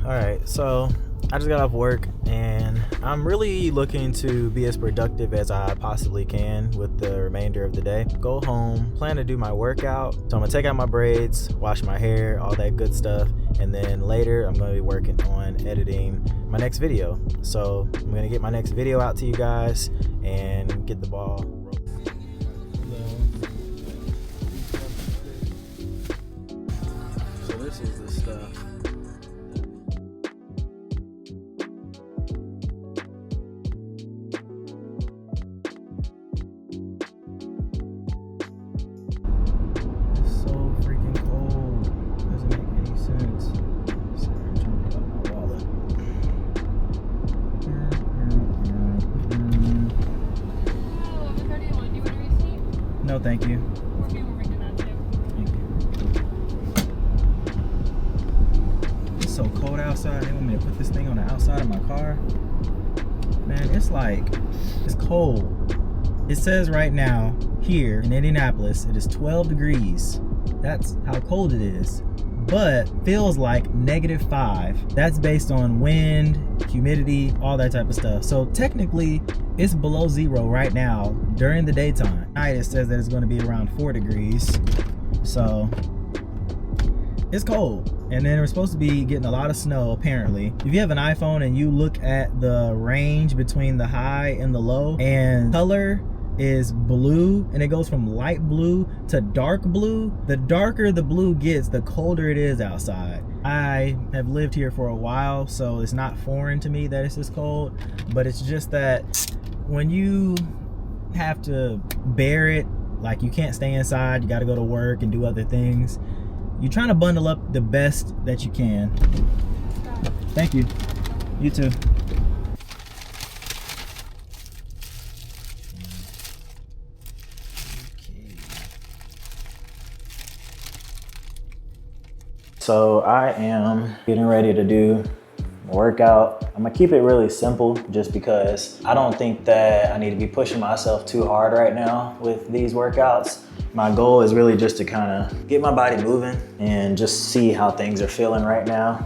Alright, so I just got off work and I'm really looking to be as productive as I possibly can with the remainder of the day. Go home, plan to do my workout. So I'm gonna take out my braids, wash my hair, all that good stuff. And then later I'm gonna be working on editing my next video. So I'm gonna get my next video out to you guys and get the ball rolling. So this is the stuff. No, thank you. Thank you. It's so cold outside. They want me to put this thing on the outside of my car. Man, it's cold. It says right now here in Indianapolis, it is 12 degrees. That's how cold it is. But feels like -5. That's based on wind, humidity, all that type of stuff. So technically it's below 0 right now during the daytime. Tonight it says that it's going to be around 4 degrees. So it's cold. And then we're supposed to be getting a lot of snow apparently. If you have an iPhone and you look at the range between the high and the low, and color is blue, and it goes from light blue to dark blue. The darker the blue gets, the colder it is outside. I have lived here for a while, so it's not foreign to me that it's this cold, but it's just that when you have to bear it, like you can't stay inside, you got to go to work and do other things, you're trying to bundle up the best that you can. Thank you. You too. So I am getting ready to do a workout. I'm gonna keep it really simple just because I don't think that I need to be pushing myself too hard right now with these workouts. My goal is really just to kind of get my body moving and just see how things are feeling right now.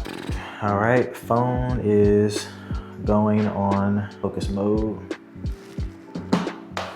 All right, phone is going on focus mode.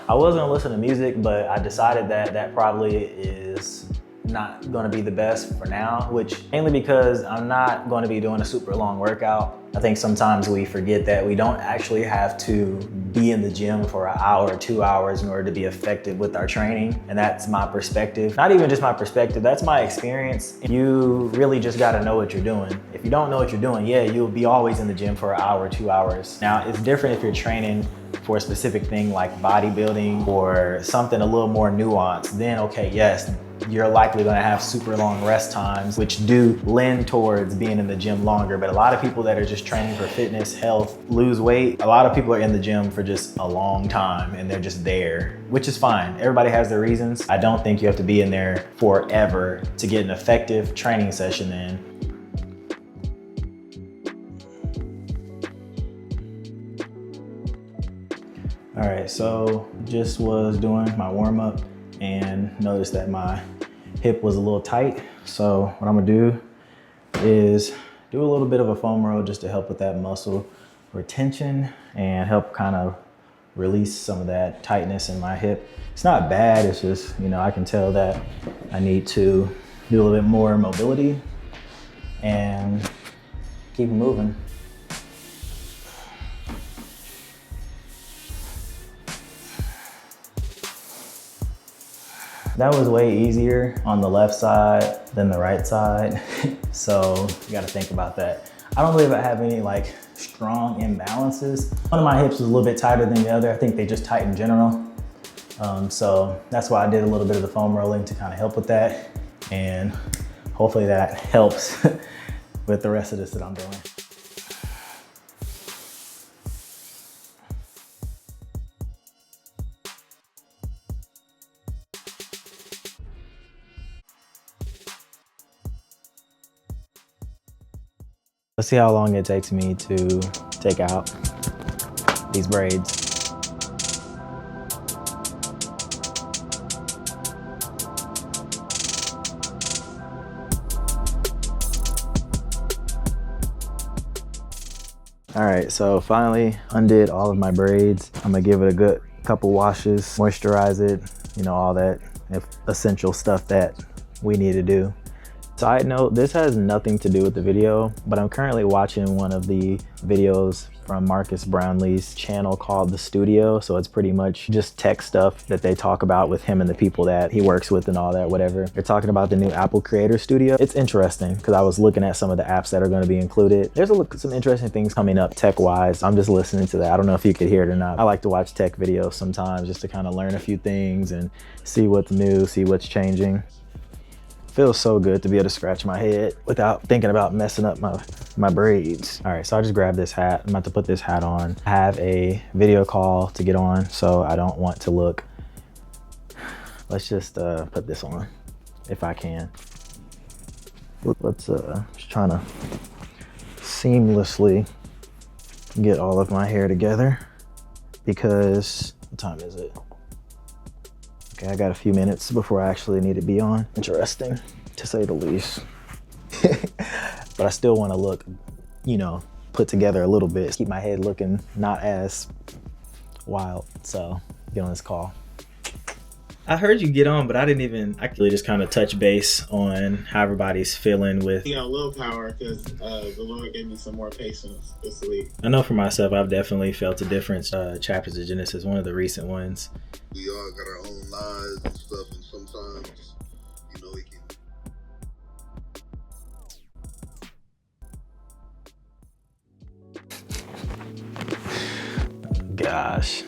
I was gonna listen to music, but I decided that that probably is not gonna be the best for now, which mainly because I'm not gonna be doing a super long workout. I think sometimes we forget that we don't actually have to be in the gym for an hour or 2 hours in order to be effective with our training. And that's my perspective. Not even just my perspective, that's my experience. You really just gotta know what you're doing. If you don't know what you're doing, yeah, you'll be always in the gym for an hour or 2 hours. Now, it's different if you're training for a specific thing like bodybuilding or something a little more nuanced. Then, okay, yes, you're likely gonna have super long rest times, which do lend towards being in the gym longer. But a lot of people that are just training for fitness, health, lose weight, a lot of people are in the gym for just a long time and they're just there, which is fine. Everybody has their reasons. I don't think you have to be in there forever to get an effective training session in. All right, so just was doing my warm up and noticed that my hip was a little tight. So what I'm gonna do is do a little bit of a foam roll just to help with that muscle retention and help kind of release some of that tightness in my hip. It's not bad, it's just, you know, I can tell that I need to do a little bit more mobility and keep moving. That was way easier on the left side than the right side. So you gotta think about that. I don't believe I have any like strong imbalances. One of my hips was a little bit tighter than the other. I think they just tight in general. So that's why I did a little bit of the foam rolling to kind of help with that. And hopefully that helps with the rest of this that I'm doing. Let's see how long it takes me to take out these braids. All right, so finally undid all of my braids. I'm gonna give it a good couple washes, moisturize it, you know, all that essential stuff that we need to do. Side note, this has nothing to do with the video, but I'm currently watching one of the videos from Marcus Brownlee's channel called The Studio. So it's pretty much just tech stuff that they talk about with him and the people that he works with and all that, whatever. They're talking about the new Apple Creator Studio. It's interesting because I was looking at some of the apps that are going to be included. There's some interesting things coming up tech-wise. I'm just listening to that. I don't know if you could hear it or not. I like to watch tech videos sometimes just to kind of learn a few things and see what's new, see what's changing. Feels so good to be able to scratch my head without thinking about messing up my braids. All right, so I just grabbed this hat. I'm about to put this hat on. I have a video call to get on, so I don't want to look. Let's just put this on if I can. Let's just trying to seamlessly get all of my hair together because what time is it? Okay, I got a few minutes before I actually need to be on. Interesting, to say the least. But I still want to look, you know, put together a little bit. Keep my head looking not as wild. So, get on this call. I heard you get on, but I actually just kind of touch base on how everybody's feeling with. You got willpower because the Lord gave me some more patience this week. I know for myself, I've definitely felt a difference. Chapters of Genesis, one of the recent ones. We all got our own lives and stuff, and sometimes, you know, it can. Gosh.